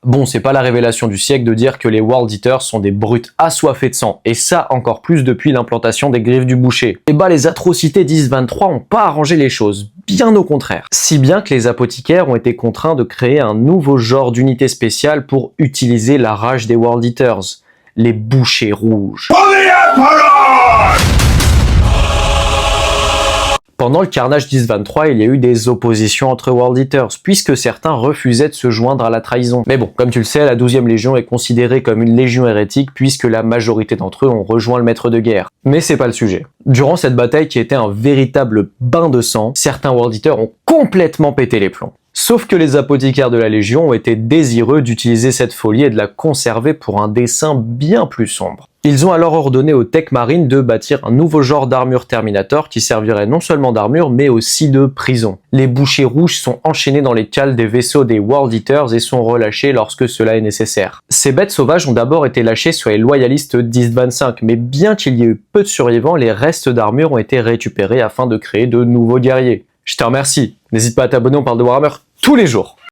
Bon, c'est pas la révélation du siècle de dire que les World Eaters sont des brutes assoiffées de sang, et ça encore plus depuis l'implantation des griffes du boucher. Et bah les atrocités d'Ys-23 ont pas arrangé les choses, bien au contraire. Si bien que les apothicaires ont été contraints de créer un nouveau genre d'unité spéciale pour utiliser la rage des World Eaters, les bouchers rouges. Pendant le carnage d'Ys-23, il y a eu des oppositions entre World Eaters, puisque certains refusaient de se joindre à la trahison. Mais bon, comme tu le sais, la 12e Légion est considérée comme une légion hérétique, puisque la majorité d'entre eux ont rejoint le maître de guerre. Mais c'est pas le sujet. Durant cette bataille qui était un véritable bain de sang, certains World Eaters ont complètement pété les plombs. Sauf que les apothicaires de la Légion ont été désireux d'utiliser cette folie et de la conserver pour un dessein bien plus sombre. Ils ont alors ordonné aux Tech Marines de bâtir un nouveau genre d'armure Terminator qui servirait non seulement d'armure mais aussi de prison. Les bouchers rouges sont enchaînés dans les cales des vaisseaux des World Eaters et sont relâchés lorsque cela est nécessaire. Ces bêtes sauvages ont d'abord été lâchées sur les loyalistes d'Ys-25, mais bien qu'il y ait eu peu de survivants, les restes d'armure ont été récupérés afin de créer de nouveaux guerriers. Je te remercie. N'hésite pas à t'abonner, on parle de Warhammer tous les jours.